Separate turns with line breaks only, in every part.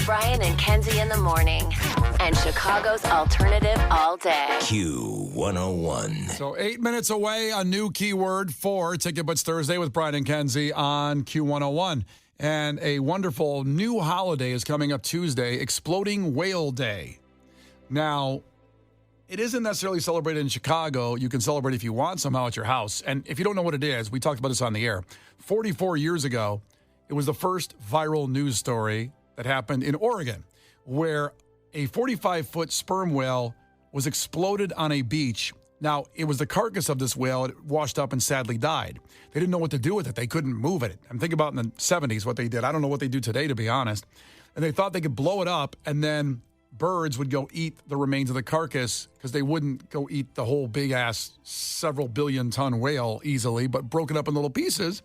Brian and Kenzie in the morning. And Chicago's alternative all day.
Q101.
So 8 minutes away, a new keyword for Ticket Butts Thursday with Brian and Kenzie on Q101. And a wonderful new holiday is coming up Tuesday, Exploding Whale Day. Now, it isn't necessarily celebrated in Chicago. You can celebrate if you want somehow at your house. And if you don't know what it is, we talked about this on the air. 44 years ago, it was the first viral news story that happened in Oregon, where a 45-foot sperm whale was exploded on a beach. Now, it was the carcass of this whale. It washed up and sadly died. They didn't know what to do with it. They couldn't move it. I'm thinking about in the 70s what they did. I don't know what they do today, to be honest. And they thought they could blow it up, and then birds would go eat the remains of the carcass because they wouldn't go eat the whole big-ass several billion-ton whale easily, but broken up in little pieces,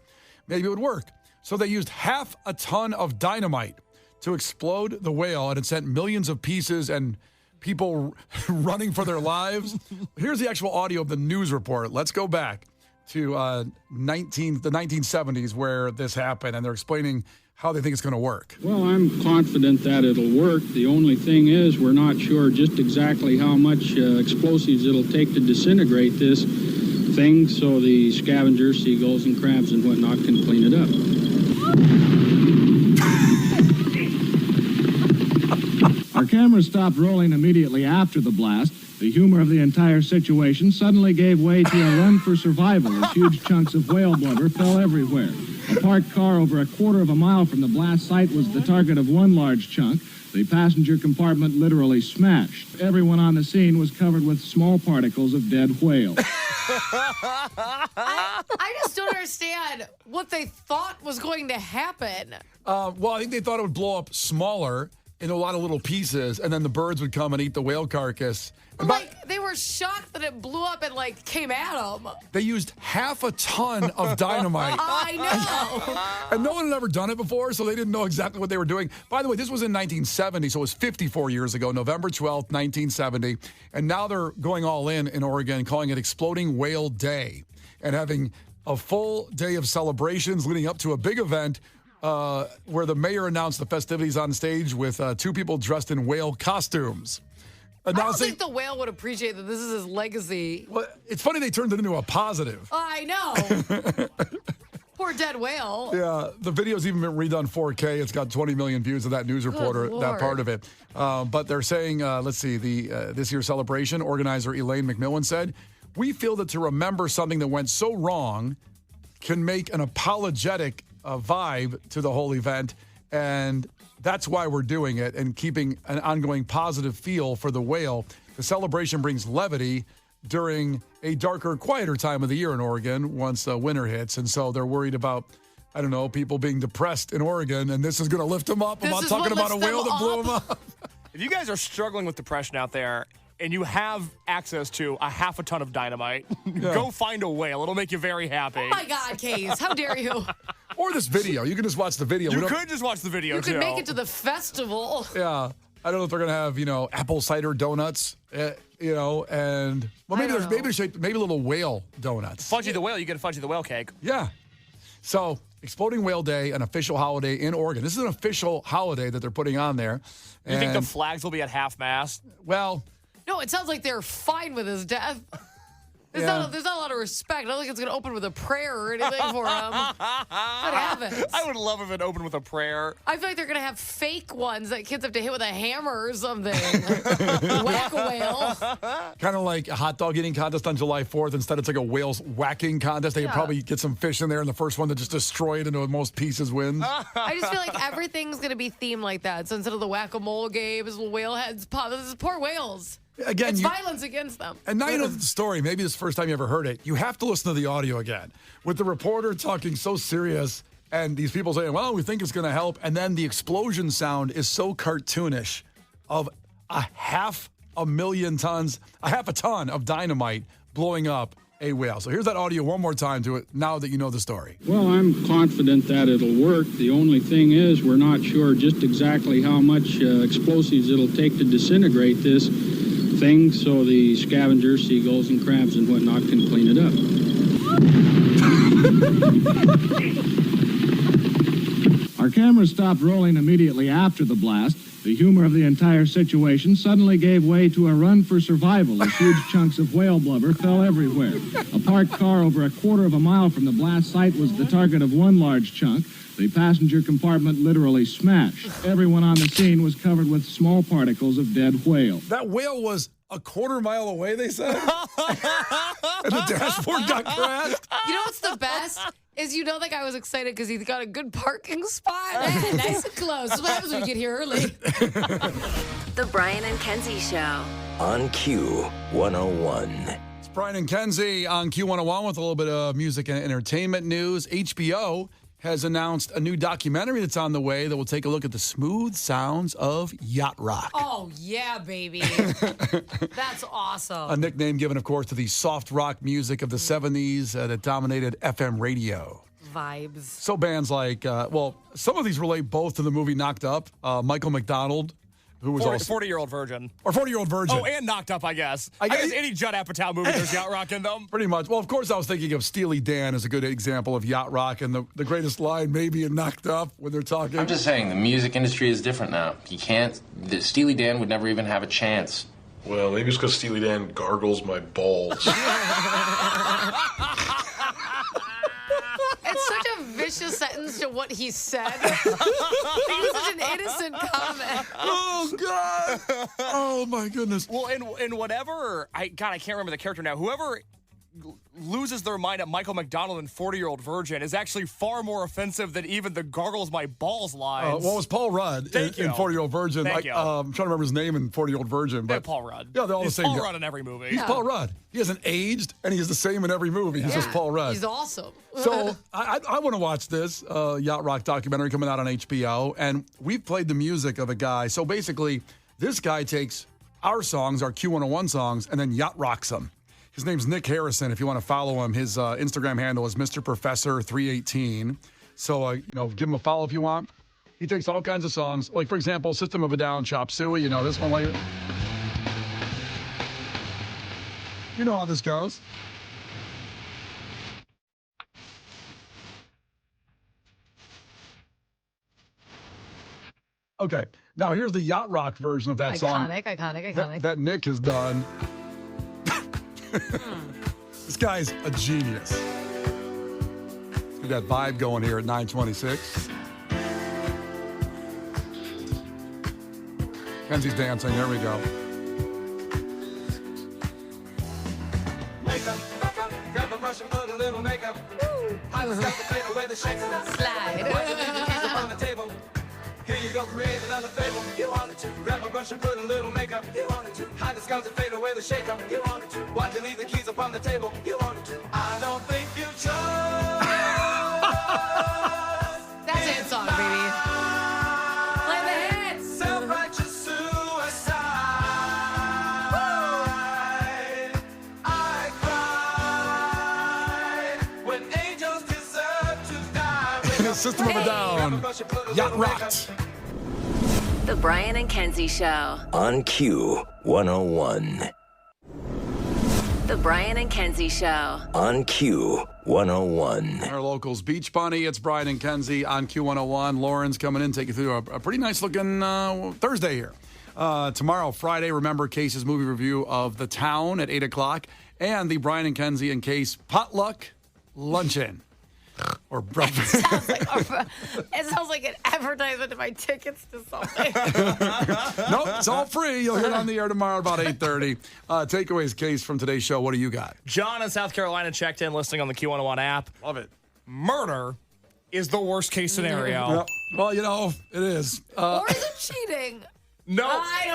maybe it would work. So they used half a ton of dynamite to explode the whale, and it sent millions of pieces and people running for their lives. Here's the actual audio of the news report. Let's go back to the 1970s where this happened, and they're explaining how they think it's going to work.
Well, I'm confident that it'll work. The only thing is we're not sure just exactly how much explosives it'll take to disintegrate this thing so the scavengers, seagulls, and crabs and whatnot can clean it up.
Our cameras stopped rolling immediately after the blast. The humor of the entire situation suddenly gave way to a run for survival as huge chunks of whale blubber fell everywhere. A parked car over a quarter of a mile from the blast site was the target of one large chunk. The passenger compartment literally smashed. Everyone on the scene was covered with small particles of dead whale.
I just don't understand what they thought was going to happen.
Well, I think they thought it would blow up smaller in a lot of little pieces, and then the birds would come and eat the whale carcass.
They were shocked that it blew up and, came at them.
They used half a ton of dynamite.
I know.
And no one had ever done it before, so they didn't know exactly what they were doing. By the way, this was in 1970, so it was 54 years ago, November 12th, 1970. And now they're going all in Oregon, calling it Exploding Whale Day, and having a full day of celebrations leading up to a big event where the mayor announced the festivities on stage with two people dressed in whale costumes.
I don't think the whale would appreciate that this is his legacy.
Well, it's funny they turned it into a positive.
I know. Poor dead whale.
Yeah, the video's even been redone 4K. It's got 20 million views of that news reporter, that part of it. But they're saying, let's see, this year's celebration, organizer Elaine McMillan said, "We feel that to remember something that went so wrong can make an apologetic vibe to the whole event, and that's why we're doing it and keeping an ongoing positive feel for the whale. The celebration brings levity during a darker, quieter time of the year in Oregon once winter hits, and so they're worried about, I don't know, people being depressed in Oregon, and this is going to lift them up. I'm not talking about a whale that blew them up."
If you guys are struggling with depression out there, and you have access to a half a ton of dynamite, go find a whale. It'll make you very happy.
Oh, my God, Case. How dare you?
Or this video. You can just watch the video.
You could just watch the video,
You could make it to the festival.
Yeah. I don't know if they're going to have, apple cider donuts, and, maybe little whale donuts.
Fudgy the Whale, you get a Fudgy the Whale cake.
Yeah. So, Exploding Whale Day, an official holiday in Oregon. This is an official holiday that they're putting on there.
You think the flags will be at half-mast?
Well,
no, it sounds like they're fine with his death. There's not a lot of respect. I don't think it's going to open with a prayer or anything for him. What happens?
I would love if it opened with a prayer.
I feel like they're going to have fake ones that kids have to hit with a hammer or something. Whack a whale.
Kind of like a hot dog eating contest on July 4th. Instead, it's like a whale whacking contest. They probably get some fish in there, and the first one to just destroy it into the most pieces wins.
I just feel like everything's going to be themed like that. So instead of the whack-a-mole game, it's whale heads pop. This is poor whales.
Again,
it's violence against them.
And now you know the story. Maybe this is the first time you ever heard it. You have to listen to the audio again. With the reporter talking so serious and these people saying, well, we think it's going to help. And then the explosion sound is so cartoonish of a half a ton of dynamite blowing up a whale. So here's that audio one more time to it now that you know the story.
Well, I'm confident that it'll work. The only thing is we're not sure just exactly how much explosives it'll take to disintegrate this thing so the scavengers, seagulls, and crabs and whatnot can clean it up.
Our cameras stopped rolling immediately after the blast. The humor of the entire situation suddenly gave way to a run for survival as huge chunks of whale blubber fell everywhere. A parked car over a quarter of a mile from the blast site was the target of one large chunk. The passenger compartment literally smashed. Everyone on the scene was covered with small particles of dead whale.
That whale was a quarter mile away, they said? And the dashboard got crashed?
You know what's the best? Is that guy was excited because he got a good parking spot. Yeah, nice and close. That's what happens when you get here early.
The Brian and Kenzie Show.
On Q101.
It's Brian and Kenzie on Q101 with a little bit of music and entertainment news. HBO has announced a new documentary that's on the way that will take a look at the smooth sounds of yacht rock.
Oh, yeah, baby. That's awesome.
A nickname given, of course, to the soft rock music of the 70s that dominated FM radio.
Vibes.
So bands like, some of these relate both to the movie Knocked Up. Michael McDonald, who was
40-year-old virgin.
Or 40-year-old virgin.
Oh, and Knocked Up, I guess. I guess any Judd Apatow movie, there's yacht rock in them.
Pretty much. Well, of course, I was thinking of Steely Dan as a good example of yacht rock, and the greatest line maybe in Knocked Up when they're talking.
I'm just saying, the music industry is different now. Steely Dan would never even have a chance.
Well, maybe it's because Steely Dan gargles my balls.
It's such a vicious sentence to what he said. It was such an innocent comment.
Oh, God. Oh, my goodness.
Well, in whatever, I can't remember the character now. Whoever loses their mind at Michael McDonald and 40-year-old virgin is actually far more offensive than even the gargles my balls lines.
Well, it was Paul Rudd in 40-year-old virgin.
Thank you.
I'm trying to remember his name in 40-year-old virgin. But
Paul Rudd.
Yeah, they're all the same.
Paul Rudd in every movie.
He's Paul Rudd. He hasn't aged, and he's the same in every movie. He's just Paul Rudd.
He's awesome.
So I want to watch this yacht rock documentary coming out on HBO, and we've played the music of a guy. So basically, this guy takes our songs, our Q101 songs, and then yacht rocks them. His name's Nick Harrison. If you want to follow him, his Instagram handle is Mr. Professor 318. So, give him a follow if you want. He takes all kinds of songs. Like, for example, System of a Down, Chop Suey. This one later. You know how this goes. Okay. Now, here's the yacht rock version of that song.
Iconic.
That Nick has done. This guy's a genius. Let's get that vibe going here at 9:26. Kenzie's dancing. There we go.
Makeup, grab a brush and put a little makeup. I was got the fade away the shakes.
Slide.
On the table. Here you go, create another fable. You wanted to grab a brush and put a little makeup. You wanted to hide the scars and fade away the shake up. You wanted to why'd you leave the keys upon the table? You wanted to. I don't think you chose.
That's it, song, baby. Play the hits.
Self-righteous suicide. I cried when angels deserve to die.
System of a Down. Yacht rocked.
The Brian and Kenzie Show.
On Q101.
The Brian and Kenzie Show.
On Q101.
Our locals, Beach Bunny. It's Brian and Kenzie on Q101. Lauren's coming in, take you through a pretty nice looking Thursday here. Tomorrow, Friday, remember Case's movie review of The Town at 8 o'clock and the Brian and Kenzie and Case potluck luncheon. Or breakfast.
It sounds like an advertisement to buy tickets to something.
Nope, it's all free. You'll hear it on the air tomorrow about 8:30. Takeaways, Case, from today's show. What do you got?
John in South Carolina checked in listening on the Q101 app.
Love it.
Murder is the worst case scenario.
Yep. Well, it is.
Or is it cheating?
No.
I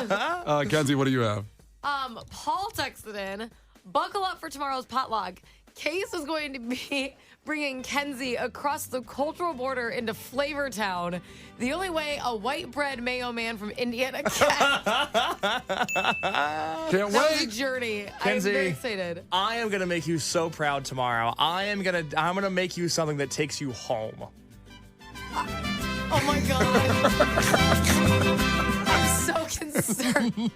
don't know.
Kenzie, what do you have?
Paul texted in, buckle up for tomorrow's potluck. Case is going to be bringing Kenzie across the cultural border into Flavortown. The only way a white bread mayo man from Indiana can.
Can't
That was a
wait.
journey.
Kenzie,
I'm very excited.
I am gonna make you so proud tomorrow. I'm gonna make you something that takes you home.
Oh my God. I'm so concerned.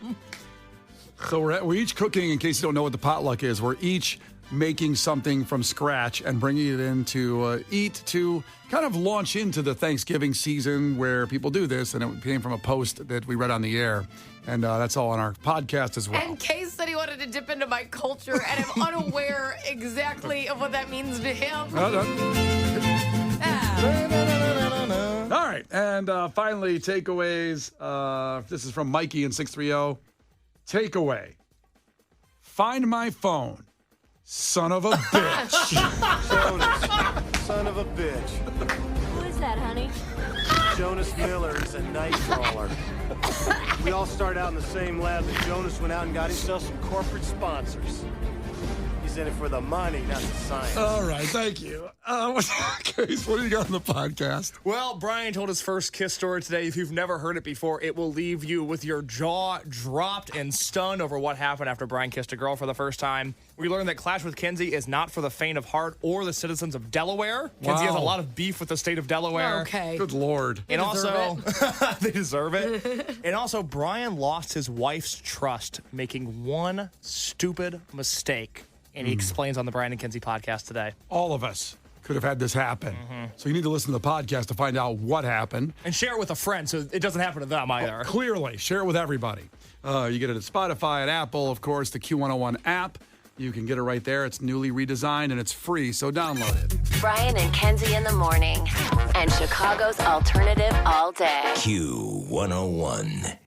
So we're each cooking, in case you don't know what the potluck is, we're each making something from scratch and bringing it in to eat, to kind of launch into the Thanksgiving season where people do this. And it came from a post that we read on the air. And that's all on our podcast as well.
And Case said he wanted to dip into my culture, and I'm unaware exactly of what that means to him.
All right. And finally, takeaways. This is from Mikey in 630. Takeaway. Find my phone. Son of a bitch.
Jonas, son of a bitch.
Who is that, honey?
Jonas Miller is a night crawler. We all started out in the same lab, and Jonas went out and got himself some corporate sponsors. He's in it for the money, not the science.
All right, thank you. Case, what do you got on the podcast?
Well, Brian told his first kiss story today. If you've never heard it before, it will leave you with your jaw dropped and stunned over what happened after Brian kissed a girl for the first time. We learned that Clash with Kenzie is not for the faint of heart or the citizens of Delaware. Kenzie has a lot of beef with the state of Delaware.
Okay.
Good Lord.
And also, they deserve it. And also, Brian lost his wife's trust making one stupid mistake. And he explains on the Brian and Kenzie podcast today.
All of us could have had this happen. So you need to listen to the podcast to find out what happened.
And share it with a friend so it doesn't happen to them either.
Clearly, share it with everybody. You get it at Spotify, at Apple, of course, the Q101 app. You can get it right there. It's newly redesigned and it's free, so download it.
Brian and Kenzie in the morning. And Chicago's alternative all day.
Q101.